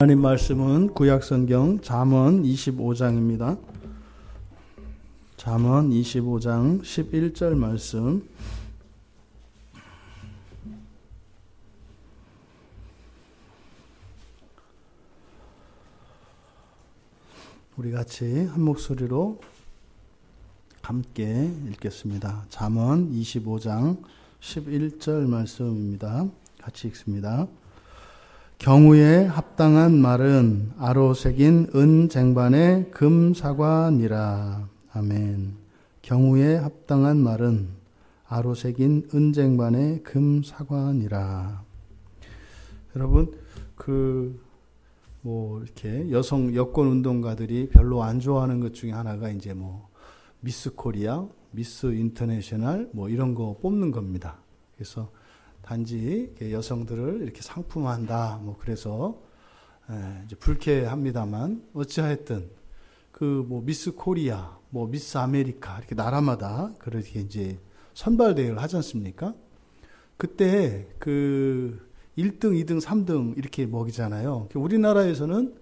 하나님 말씀은 구약성경 잠언 25장입니다. 잠언 25장 11절 말씀. 우리 같이 한 목소리로 함께 읽겠습니다. 잠언 25장 11절 말씀입니다. 같이 읽습니다. 경우에 합당한 말은 아로새긴 은 쟁반의 금 사과니라. 아멘. 경우에 합당한 말은 아로새긴 은 쟁반의 금 사과니라. 여러분, 이렇게 여성 여권 운동가들이 별로 안 좋아하는 것 중에 하나가 이제 미스 코리아, 미스 인터내셔널 이런 거 뽑는 겁니다. 그래서 단지 여성들을 이렇게 상품화한다. 그래서 이제 불쾌합니다만 어찌하였든 미스 코리아, 미스 아메리카 이렇게 나라마다 그렇게 이제 선발 대회를 하지 않습니까? 그때 1등, 2등, 3등 이렇게 먹이잖아요. 우리나라에서는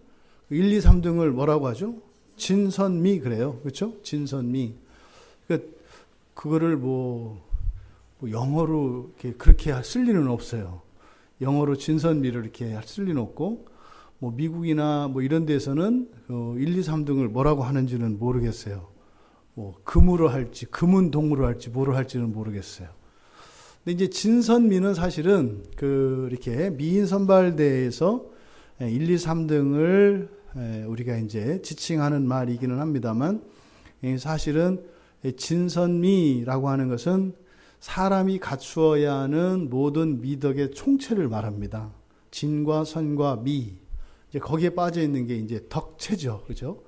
1, 2, 3등을 뭐라고 하죠? 진선미 그래요. 그렇죠? 진선미. 그거를 영어로 그렇게 쓸 리는 없어요. 영어로 진선미를 이렇게 쓸 리는 없고, 미국이나 이런 데서는 1, 2, 3등을 뭐라고 하는지는 모르겠어요. 금으로 할지, 금은동으로 할지, 뭐로 할지는 모르겠어요. 근데 이제 진선미는 사실은 이렇게 미인 선발대회에서 1, 2, 3등을 우리가 이제 지칭하는 말이기는 합니다만, 사실은 진선미라고 하는 것은 사람이 갖추어야 하는 모든 미덕의 총체를 말합니다. 진과 선과 미. 이제 거기에 빠져 있는 게 이제 덕체죠. 그죠?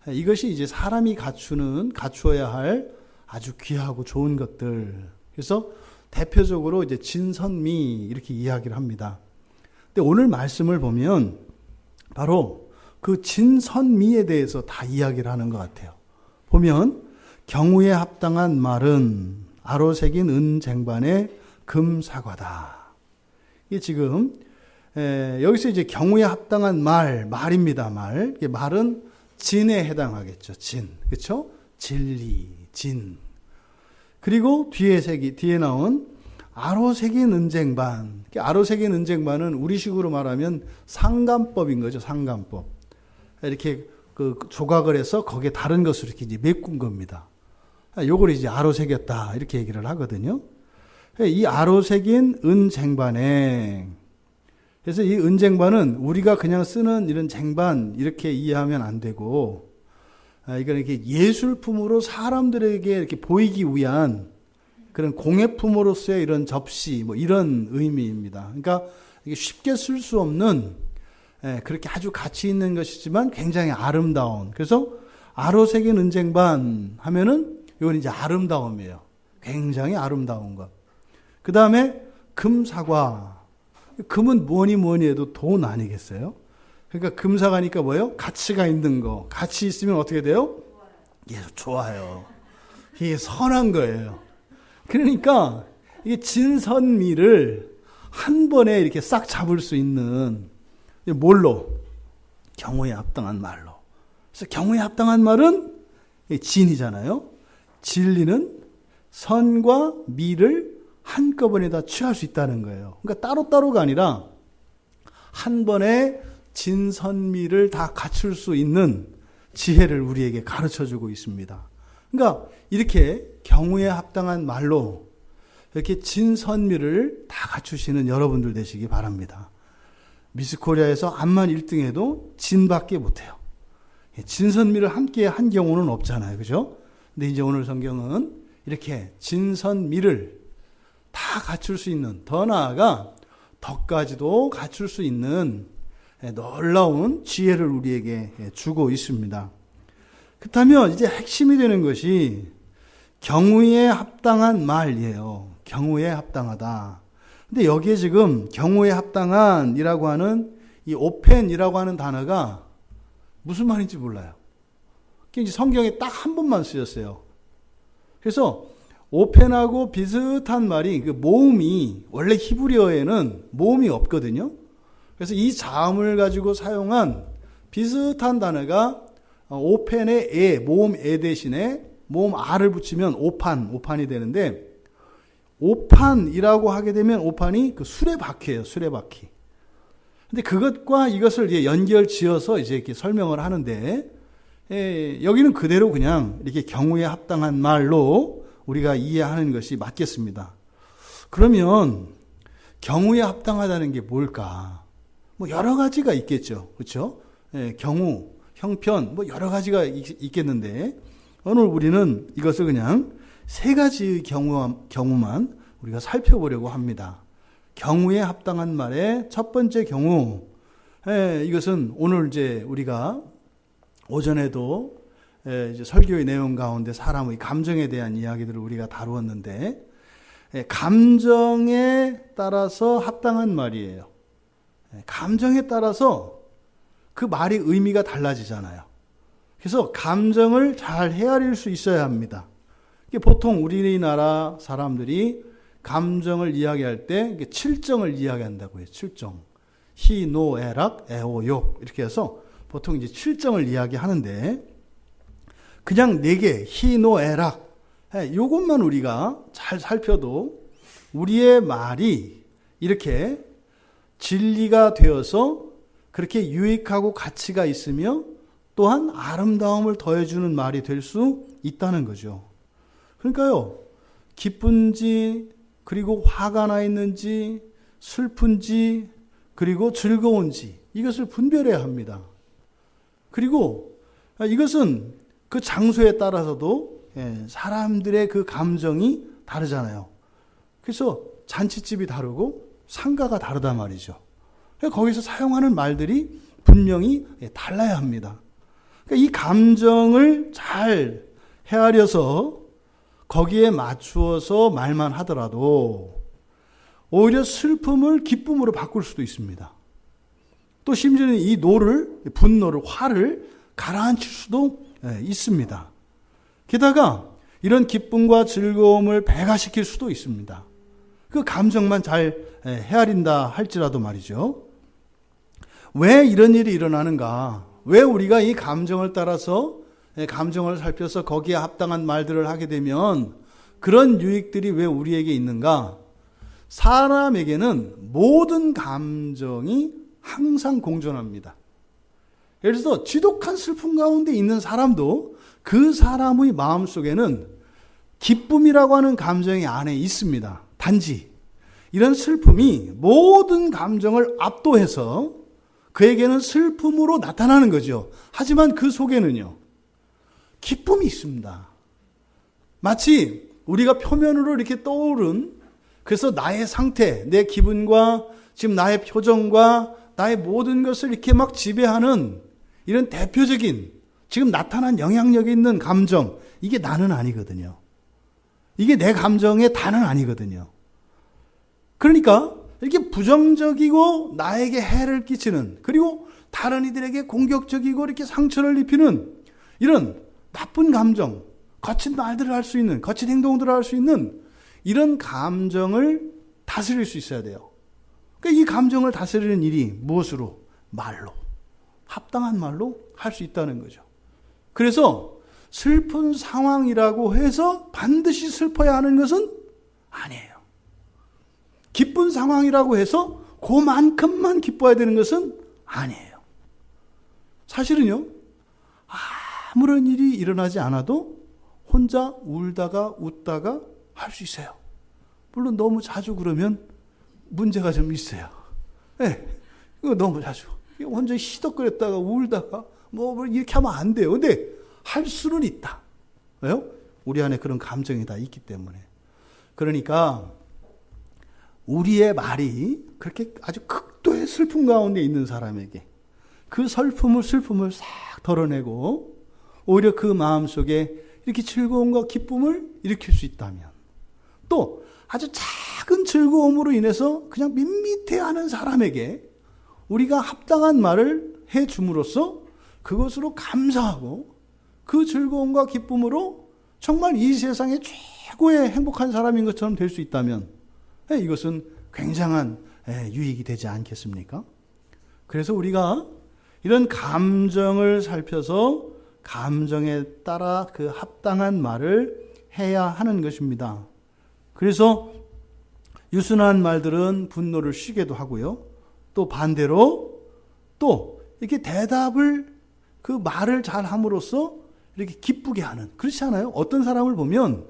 이것이 이제 사람이 갖추어야 할 아주 귀하고 좋은 것들. 그래서 대표적으로 이제 진선미 이렇게 이야기를 합니다. 근데 오늘 말씀을 보면 바로 그 진선미에 대해서 다 이야기를 하는 것 같아요. 보면 경우에 합당한 말은 아로새긴 은 쟁반의 금 사과다. 이게 지금 여기서 이제 경우에 합당한 말입니다. 말은 진에 해당하겠죠. 진, 그렇죠? 진리, 진. 그리고 뒤에 나온 아로새긴 은쟁반. 아로새긴 은쟁반은 우리식으로 말하면 상감법인 거죠. 상감법. 이렇게 조각을 해서 거기에 다른 것을 이렇게 이제 메꾼 겁니다. 요걸 이제 아로새겼다 이렇게 얘기를 하거든요. 이 아로새긴 은쟁반에, 그래서 이 은쟁반은 우리가 그냥 쓰는 이런 쟁반 이렇게 이해하면 안 되고, 이건 이렇게 예술품으로 사람들에게 이렇게 보이기 위한 그런 공예품으로서의 이런 접시 이런 의미입니다. 그러니까 이게 쉽게 쓸 수 없는 그렇게 아주 가치 있는 것이지만 굉장히 아름다운. 그래서 아로새긴 은쟁반 하면은 이건 이제 아름다움이에요. 굉장히 아름다운 것. 그 다음에 금사과. 금은 뭐니 해도 돈 아니겠어요? 그러니까 금사과니까 뭐예요? 가치가 있는 거. 가치 있으면 어떻게 돼요? 예, 좋아요. 이게 선한 거예요. 그러니까 이게 진선미를 한 번에 이렇게 싹 잡을 수 있는, 뭘로? 경우에 합당한 말로. 그래서 경우에 합당한 말은 진이잖아요. 진리는 선과 미를 한꺼번에 다 취할 수 있다는 거예요. 그러니까 따로따로가 아니라 한 번에 진선미를 다 갖출 수 있는 지혜를 우리에게 가르쳐주고 있습니다. 그러니까 이렇게 경우에 합당한 말로 이렇게 진선미를 다 갖추시는 여러분들 되시기 바랍니다. 미스코리아에서 암만 1등해도 진밖에 못해요. 진선미를 함께 한 경우는 없잖아요. 그죠? 근데 이제 오늘 성경은 이렇게 진선미를 다 갖출 수 있는, 더 나아가 덕까지도 갖출 수 있는 놀라운 지혜를 우리에게 주고 있습니다. 그렇다면 이제 핵심이 되는 것이 경우에 합당한 말이에요. 경우에 합당하다. 근데 여기에 지금 경우에 합당한이라고 하는 이 오펜이라고 하는 단어가 무슨 말인지 몰라요. 이제 성경에 딱 한 번만 쓰였어요. 그래서 오펜하고 비슷한 말이 모음이, 원래 히브리어에는 모음이 없거든요. 그래서 이 자음을 가지고 사용한 비슷한 단어가 오펜의 에, 모음 에 대신에 모음 아를 붙이면 오판이 되는데, 오판이라고 하게 되면 오판이 그 수레바퀴예요, 수레바퀴. 근데 그것과 이것을 이제 연결 지어서 이제 이렇게 설명을 하는데, 여기는 그대로 그냥 이렇게 경우에 합당한 말로 우리가 이해하는 것이 맞겠습니다. 그러면 경우에 합당하다는 게 뭘까? 뭐 여러 가지가 있겠죠. 그렇죠? 경우, 형편, 뭐 여러 가지가 있겠는데, 오늘 우리는 이것을 그냥 세 가지 경우만 우리가 살펴보려고 합니다. 경우에 합당한 말의 첫 번째 경우, 이것은 오늘 이제 우리가 오전에도 이제 설교의 내용 가운데 사람의 감정에 대한 이야기들을 우리가 다루었는데, 감정에 따라서 합당한 말이에요. 감정에 따라서 그 말이 의미가 달라지잖아요. 그래서 감정을 잘 헤아릴 수 있어야 합니다. 보통 우리나라 사람들이 감정을 이야기할 때 칠정을 이야기한다고 해요. 칠정. 희, 노, 애락, 애호, 욕 이렇게 해서 보통 이제 칠정을 이야기하는데, 그냥 네 개, 희, 노, 애락, 이것만 우리가 잘 살펴도 우리의 말이 이렇게 진리가 되어서 그렇게 유익하고 가치가 있으며 또한 아름다움을 더해주는 말이 될 수 있다는 거죠. 그러니까요, 기쁜지, 그리고 화가 나 있는지, 슬픈지, 그리고 즐거운지, 이것을 분별해야 합니다. 그리고 이것은 그 장소에 따라서도 사람들의 그 감정이 다르잖아요. 그래서 잔치집이 다르고 상가가 다르단 말이죠. 거기서 사용하는 말들이 분명히 달라야 합니다. 이 감정을 잘 헤아려서 거기에 맞추어서 말만 하더라도 오히려 슬픔을 기쁨으로 바꿀 수도 있습니다. 또 심지어는 이 분노를, 화를 가라앉힐 수도 있습니다. 게다가 이런 기쁨과 즐거움을 배가시킬 수도 있습니다. 그 감정만 잘 헤아린다 할지라도 말이죠. 왜 이런 일이 일어나는가? 왜 우리가 이 감정을 따라서 감정을 살펴서 거기에 합당한 말들을 하게 되면 그런 유익들이 왜 우리에게 있는가? 사람에게는 모든 감정이 항상 공존합니다. 예를 들어서 지독한 슬픔 가운데 있는 사람도 그 사람의 마음속에는 기쁨이라고 하는 감정이 안에 있습니다. 단지 이런 슬픔이 모든 감정을 압도해서 그에게는 슬픔으로 나타나는 거죠. 하지만 그 속에는요, 기쁨이 있습니다. 마치 우리가 표면으로 이렇게 떠오른, 그래서 나의 상태, 내 기분과 지금 나의 표정과 나의 모든 것을 이렇게 막 지배하는 이런 대표적인 지금 나타난 영향력이 있는 감정, 이게 나는 아니거든요. 이게 내 감정의 다는 아니거든요. 그러니까 이렇게 부정적이고 나에게 해를 끼치는, 그리고 다른 이들에게 공격적이고 이렇게 상처를 입히는 이런 나쁜 감정, 거친 말들을 할 수 있는, 거친 행동들을 할 수 있는 이런 감정을 다스릴 수 있어야 돼요. 그러니까 이 감정을 다스리는 일이 무엇으로? 말로. 합당한 말로 할 수 있다는 거죠. 그래서 슬픈 상황이라고 해서 반드시 슬퍼야 하는 것은 아니에요. 기쁜 상황이라고 해서 그만큼만 기뻐야 되는 것은 아니에요. 사실은요, 아무런 일이 일어나지 않아도 혼자 울다가 웃다가 할 수 있어요. 물론 너무 자주 그러면 문제가 좀 있어요. 네, 이거 너무 자주. 혼자 시덕거렸다가 울다가 뭐 이렇게 하면 안 돼요. 근데 할 수는 있다. 왜요? 우리 안에 그런 감정이 다 있기 때문에. 그러니까 우리의 말이 그렇게 아주 극도의 슬픔 가운데 있는 사람에게 그 슬픔을 싹 덜어내고 오히려 그 마음속에 이렇게 즐거움과 기쁨을 일으킬 수 있다면, 또 아주 작은 즐거움으로 인해서 그냥 밋밋해하는 사람에게 우리가 합당한 말을 해줌으로써 그것으로 감사하고 그 즐거움과 기쁨으로 정말 이 세상의 최고의 행복한 사람인 것처럼 될 수 있다면 이것은 굉장한 유익이 되지 않겠습니까? 그래서 우리가 이런 감정을 살펴서 감정에 따라 그 합당한 말을 해야 하는 것입니다. 그래서 유순한 말들은 분노를 쉬게도 하고요. 또 반대로 또 이렇게 대답을 그 말을 잘 함으로써 이렇게 기쁘게 하는, 그렇지 않아요? 어떤 사람을 보면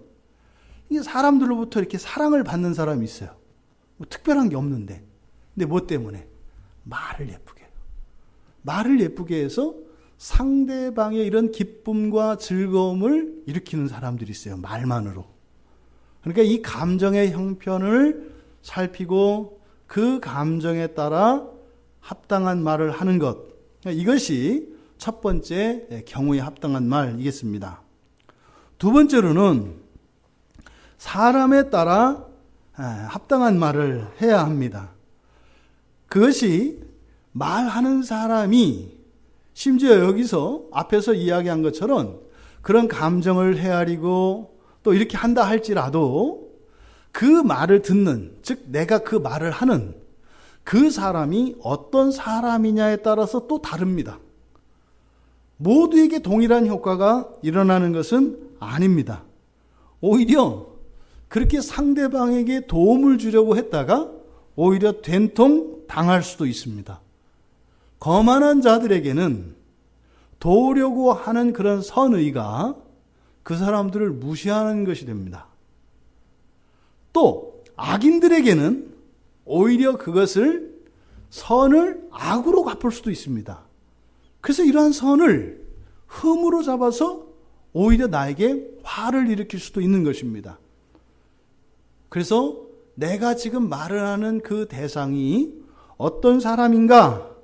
이게 사람들로부터 이렇게 사랑을 받는 사람이 있어요. 뭐 특별한 게 없는데. 근데 뭐 때문에? 말을 예쁘게 해요. 말을 예쁘게 해서 상대방의 이런 기쁨과 즐거움을 일으키는 사람들이 있어요. 말만으로. 그러니까 이 감정의 형편을 살피고 그 감정에 따라 합당한 말을 하는 것. 이것이 첫 번째 경우에 합당한 말이겠습니다. 두 번째로는 사람에 따라 합당한 말을 해야 합니다. 그것이 말하는 사람이 심지어 여기서 앞에서 이야기한 것처럼 그런 감정을 헤아리고 또 이렇게 한다 할지라도 그 말을 듣는, 즉 내가 그 말을 하는 그 사람이 어떤 사람이냐에 따라서 또 다릅니다. 모두에게 동일한 효과가 일어나는 것은 아닙니다. 오히려 그렇게 상대방에게 도움을 주려고 했다가 오히려 된통 당할 수도 있습니다. 거만한 자들에게는 도우려고 하는 그런 선의가 그 사람들을 무시하는 것이 됩니다. 또 악인들에게는 오히려 그것을 선을 악으로 갚을 수도 있습니다. 그래서 이러한 선을 흠으로 잡아서 오히려 나에게 화를 일으킬 수도 있는 것입니다. 그래서 내가 지금 말을 하는 그 대상이 어떤 사람인가,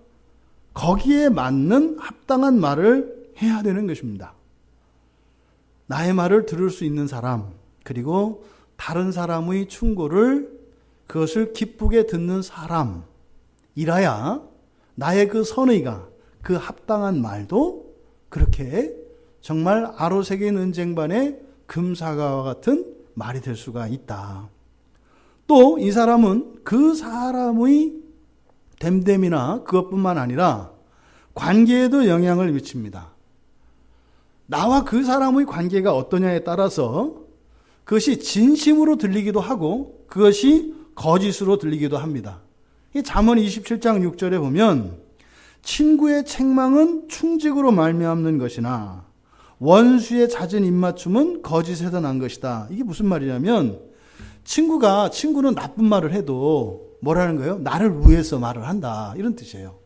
거기에 맞는 합당한 말을 해야 되는 것입니다. 나의 말을 들을 수 있는 사람, 그리고 다른 사람의 충고를 그것을 기쁘게 듣는 사람이라야 나의 그 선의가, 그 합당한 말도 그렇게 정말 아로새긴 은쟁반의 금사과와 같은 말이 될 수가 있다. 또 이 사람은 그 사람의 됨됨이나 그것뿐만 아니라 관계에도 영향을 미칩니다. 나와 그 사람의 관계가 어떠냐에 따라서 그것이 진심으로 들리기도 하고 그것이 거짓으로 들리기도 합니다. 이 잠언 27장 6절에 보면 친구의 책망은 충직으로 말미암는 것이나 원수의 잦은 입맞춤은 거짓에서 난 것이다. 이게 무슨 말이냐면 친구는 나쁜 말을 해도 뭐라는 거예요? 나를 위해서 말을 한다. 이런 뜻이에요.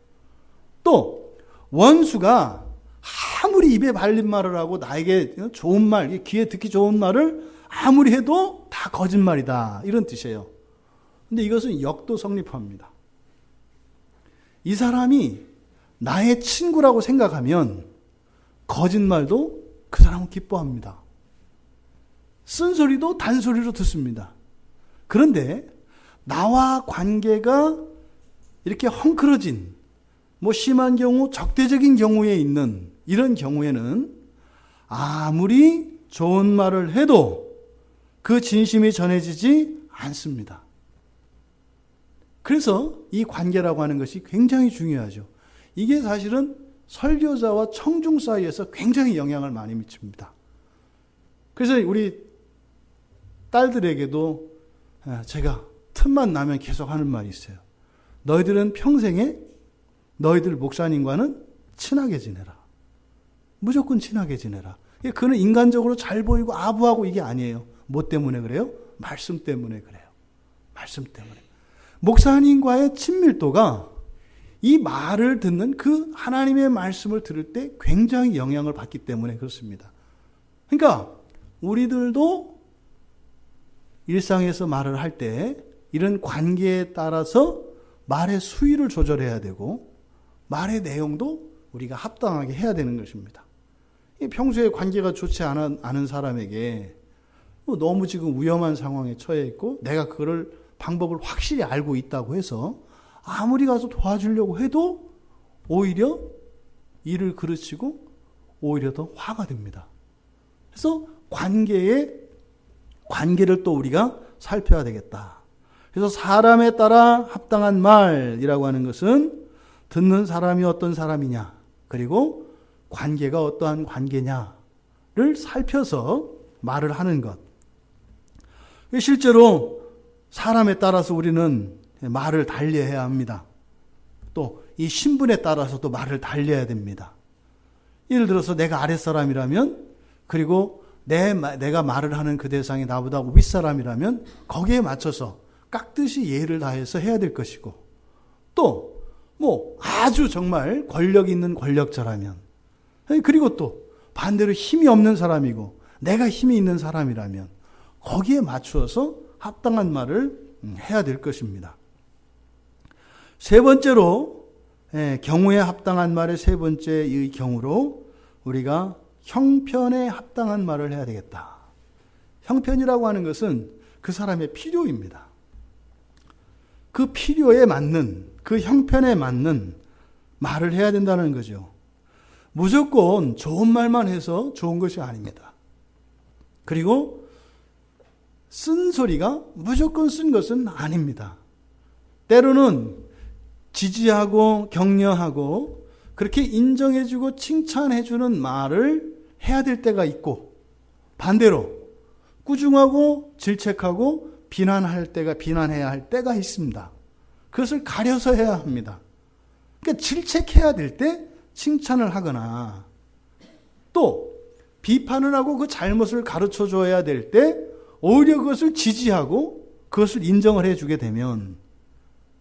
또 원수가 아무리 입에 발린 말을 하고 나에게 좋은 말, 귀에 듣기 좋은 말을 아무리 해도 다 거짓말이다. 이런 뜻이에요. 근데 이것은 역도 성립합니다. 이 사람이 나의 친구라고 생각하면 거짓말도 그 사람은 기뻐합니다. 쓴소리도 단소리로 듣습니다. 그런데 나와 관계가 이렇게 헝클어진, 심한 경우, 적대적인 경우에 있는 이런 경우에는 아무리 좋은 말을 해도 그 진심이 전해지지 않습니다. 그래서 이 관계라고 하는 것이 굉장히 중요하죠. 이게 사실은 설교자와 청중 사이에서 굉장히 영향을 많이 미칩니다. 그래서 우리 딸들에게도 제가 틈만 나면 계속 하는 말이 있어요. 너희들은 평생에 너희들 목사님과는 친하게 지내라. 무조건 친하게 지내라. 그는 인간적으로 잘 보이고 아부하고 이게 아니에요. 뭐 때문에 그래요? 말씀 때문에 그래요. 말씀 때문에. 목사님과의 친밀도가 이 말을 듣는 그 하나님의 말씀을 들을 때 굉장히 영향을 받기 때문에 그렇습니다. 그러니까 우리들도 일상에서 말을 할 때 이런 관계에 따라서 말의 수위를 조절해야 되고 말의 내용도 우리가 합당하게 해야 되는 것입니다. 평소에 관계가 좋지 않은 사람에게 너무 지금 위험한 상황에 처해 있고 내가 그걸 방법을 확실히 알고 있다고 해서 아무리 가서 도와주려고 해도 오히려 일을 그르치고 오히려 더 화가 됩니다. 그래서 관계를 또 우리가 살펴야 되겠다. 그래서 사람에 따라 합당한 말이라고 하는 것은 듣는 사람이 어떤 사람이냐, 그리고 관계가 어떠한 관계냐를 살펴서 말을 하는 것. 실제로 사람에 따라서 우리는 말을 달리해야 합니다. 또 이 신분에 따라서도 말을 달려야 됩니다. 예를 들어서 내가 아랫사람이라면, 그리고 내가 말을 하는 그 대상이 나보다 윗사람이라면 거기에 맞춰서 깍듯이 예의를 다해서 해야 될 것이고, 또 아주 정말 권력 있는 권력자라면, 그리고 또 반대로 힘이 없는 사람이고 내가 힘이 있는 사람이라면 거기에 맞추어서 합당한 말을 해야 될 것입니다. 세 번째로, 경우에 합당한 말의 세 번째의 경우로 우리가 형편에 합당한 말을 해야 되겠다. 형편이라고 하는 것은 그 사람의 필요입니다. 그 필요에 맞는, 그 형편에 맞는 말을 해야 된다는 거죠. 무조건 좋은 말만 해서 좋은 것이 아닙니다. 그리고 쓴 소리가 무조건 쓴 것은 아닙니다. 때로는 지지하고 격려하고 그렇게 인정해주고 칭찬해주는 말을 해야 될 때가 있고, 반대로 꾸중하고 질책하고 비난해야 할 때가 있습니다. 그것을 가려서 해야 합니다. 그러니까 질책해야 될 때 칭찬을 하거나, 또 비판을 하고 그 잘못을 가르쳐 줘야 될 때 오히려 그것을 지지하고 그것을 인정을 해주게 되면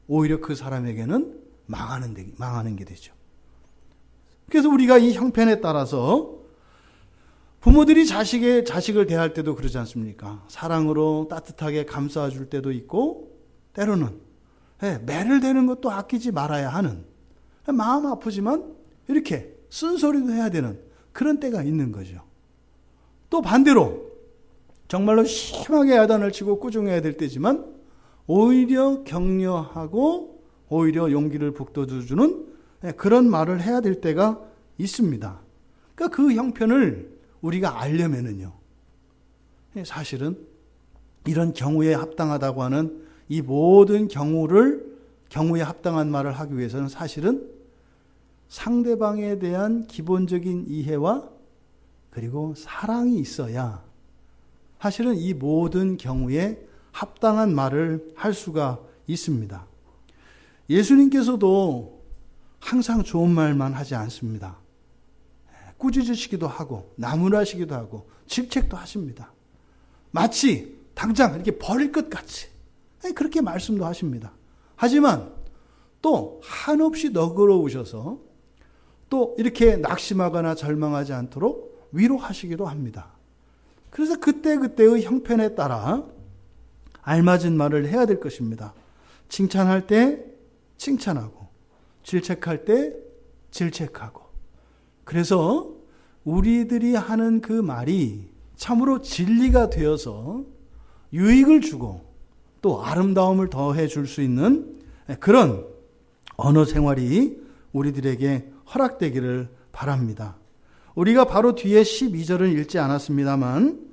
오히려 그 사람에게는 망하는 게 되죠. 그래서 우리가 이 형편에 따라서 부모들이 자식을 대할 때도 그러지 않습니까? 사랑으로 따뜻하게 감싸줄 때도 있고, 때로는 매를 대는 것도 아끼지 말아야 하는, 마음 아프지만 이렇게 쓴소리도 해야 되는 그런 때가 있는 거죠. 또 반대로 정말로 심하게 야단을 치고 꾸중해야 될 때지만 오히려 격려하고 오히려 용기를 북돋워주는 그런 말을 해야 될 때가 있습니다. 그러니까 그 형편을 우리가 알려면은요, 사실은 이런 경우에 합당하다고 하는 이 모든 경우에 합당한 말을 하기 위해서는 사실은 상대방에 대한 기본적인 이해와 그리고 사랑이 있어야 사실은 이 모든 경우에 합당한 말을 할 수가 있습니다. 예수님께서도 항상 좋은 말만 하지 않습니다. 꾸짖으시기도 하고 나무라시기도 하고 질책도 하십니다. 마치 당장 이렇게 버릴 것 같이 그렇게 말씀도 하십니다. 하지만 또 한없이 너그러우셔서 또 이렇게 낙심하거나 절망하지 않도록 위로하시기도 합니다. 그래서 그때그때의 형편에 따라 알맞은 말을 해야 될 것입니다. 칭찬할 때 칭찬하고 질책할 때 질책하고, 그래서 우리들이 하는 그 말이 참으로 진리가 되어서 유익을 주고 또 아름다움을 더해 줄 수 있는 그런 언어 생활이 우리들에게 허락되기를 바랍니다. 우리가 바로 뒤에 12절은 읽지 않았습니다만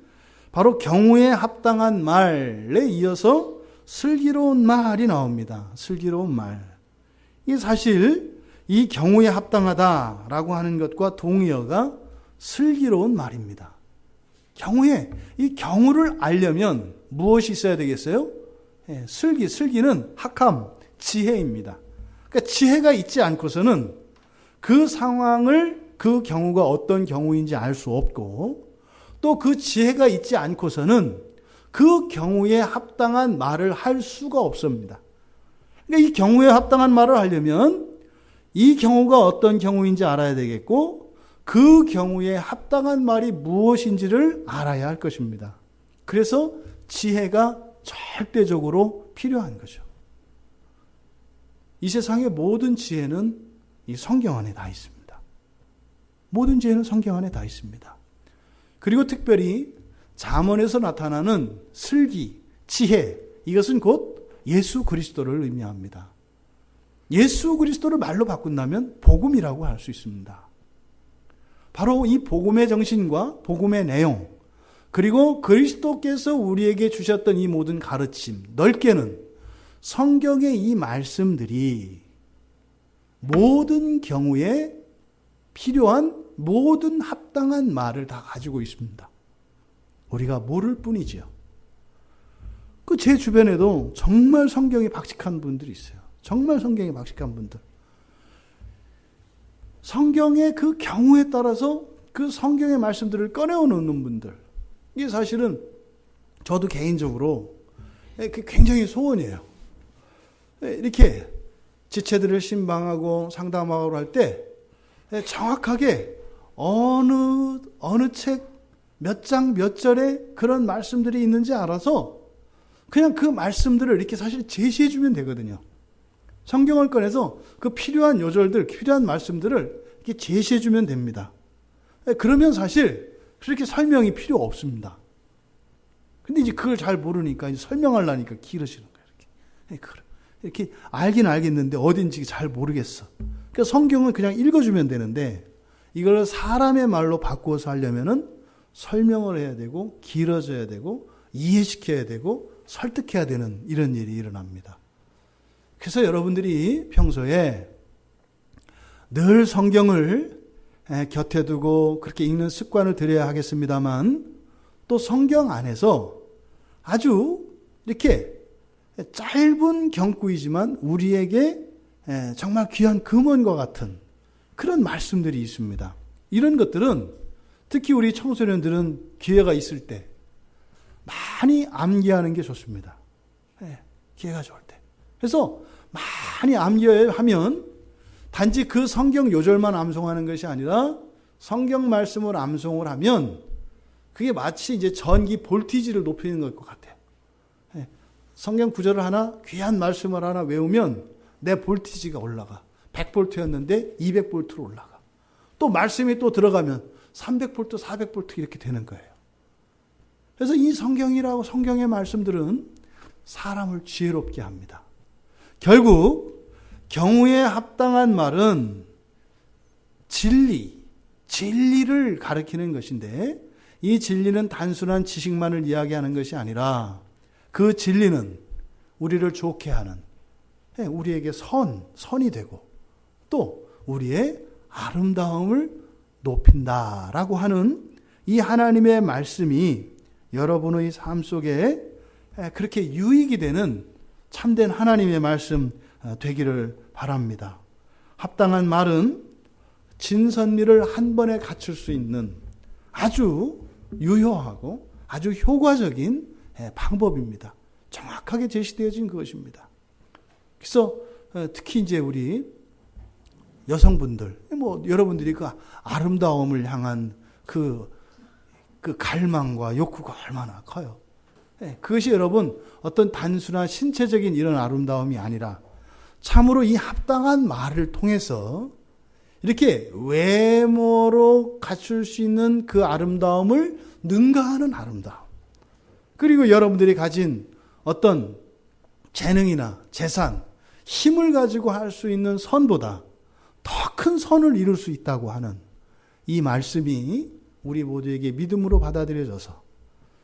바로 경우에 합당한 말에 이어서 슬기로운 말이 나옵니다. 슬기로운 말. 이 사실 이 경우에 합당하다라고 하는 것과 동의어가 슬기로운 말입니다. 이 경우를 알려면 무엇이 있어야 되겠어요? 슬기는 학함, 지혜입니다. 그러니까 지혜가 있지 않고서는 그 상황을, 그 경우가 어떤 경우인지 알 수 없고, 또 그 지혜가 있지 않고서는 그 경우에 합당한 말을 할 수가 없습니다. 그러니까 이 경우에 합당한 말을 하려면 이 경우가 어떤 경우인지 알아야 되겠고, 그 경우에 합당한 말이 무엇인지를 알아야 할 것입니다. 그래서 지혜가 절대적으로 필요한 거죠. 이 세상의 모든 지혜는 이 성경 안에 다 있습니다. 모든 지혜는 성경 안에 다 있습니다. 그리고 특별히 잠언에서 나타나는 슬기, 지혜, 이것은 곧 예수 그리스도를 의미합니다. 예수 그리스도를 말로 바꾼다면 복음이라고 할 수 있습니다. 바로 이 복음의 정신과 복음의 내용, 그리고 그리스도께서 우리에게 주셨던 이 모든 가르침, 넓게는 성경의 이 말씀들이 모든 경우에 필요한 모든 합당한 말을 다 가지고 있습니다. 우리가 모를 뿐이지요. 제 주변에도 정말 성경이 박식한 분들이 있어요. 정말 성경이 박식한 분들. 성경의 그 경우에 따라서 그 성경의 말씀들을 꺼내오는 분들. 이게 사실은 저도 개인적으로 굉장히 소원이에요. 이렇게 지체들을 신방하고 상담하고 할 때 정확하게 어느 책 몇 장 몇 절에 그런 말씀들이 있는지 알아서 그냥 그 말씀들을 이렇게 사실 제시해 주면 되거든요. 성경을 꺼내서 그 필요한 요절들, 필요한 말씀들을 이렇게 제시해 주면 됩니다. 그러면 사실 그렇게 설명이 필요 없습니다. 근데 이제 그걸 잘 모르니까 이제 설명하려니까 길어지는 거예요. 이렇게 알긴 알겠는데 어딘지 잘 모르겠어. 그러니까 성경은 그냥 읽어주면 되는데 이걸 사람의 말로 바꾸어서 하려면은 설명을 해야 되고 길어져야 되고 이해시켜야 되고 설득해야 되는 이런 일이 일어납니다. 그래서 여러분들이 평소에 늘 성경을 곁에 두고 그렇게 읽는 습관을 들여야 하겠습니다만 또 성경 안에서 아주 이렇게 짧은 경구이지만 우리에게 정말 귀한 금원과 같은 그런 말씀들이 있습니다. 이런 것들은 특히 우리 청소년들은 기회가 있을 때 많이 암기하는 게 좋습니다. 기회가 좋을 때. 그래서 많이 암기하면 단지 그 성경 요절만 암송하는 것이 아니라 성경 말씀을 암송을 하면 그게 마치 이제 전기 볼티지를 높이는 것 같아요. 성경 구절을 하나, 귀한 말씀을 하나 외우면 내 볼티지가 올라가. 100볼트였는데 200볼트로 올라가. 또 말씀이 또 들어가면 300볼트, 400볼트 이렇게 되는 거예요. 그래서 이 성경이라고 성경의 말씀들은 사람을 지혜롭게 합니다. 결국 경우에 합당한 말은 진리를 가리키는 것인데 이 진리는 단순한 지식만을 이야기하는 것이 아니라 그 진리는 우리를 좋게 하는 우리에게 선이 되고 또 우리의 아름다움을 높인다라고 하는 이 하나님의 말씀이 여러분의 삶 속에 그렇게 유익이 되는 참된 하나님의 말씀 되기를 바랍니다. 합당한 말은 진선미를 한 번에 갖출 수 있는 아주 유효하고 아주 효과적인 방법입니다. 정확하게 제시되어진 그것입니다. 그래서 특히 이제 우리 여성분들, 여러분들이 그 아름다움을 향한 그 갈망과 욕구가 얼마나 커요. 그것이 여러분 어떤 단순한 신체적인 이런 아름다움이 아니라 참으로 이 합당한 말을 통해서 이렇게 외모로 갖출 수 있는 그 아름다움을 능가하는 아름다움. 그리고 여러분들이 가진 어떤 재능이나 재산, 힘을 가지고 할 수 있는 선보다 더 큰 선을 이룰 수 있다고 하는 이 말씀이 우리 모두에게 믿음으로 받아들여져서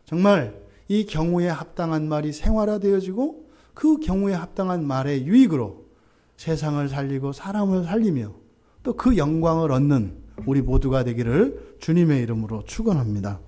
정말 이 경우에 합당한 말이 생활화되어지고 그 경우에 합당한 말의 유익으로 세상을 살리고 사람을 살리며 또 그 영광을 얻는 우리 모두가 되기를 주님의 이름으로 축원합니다.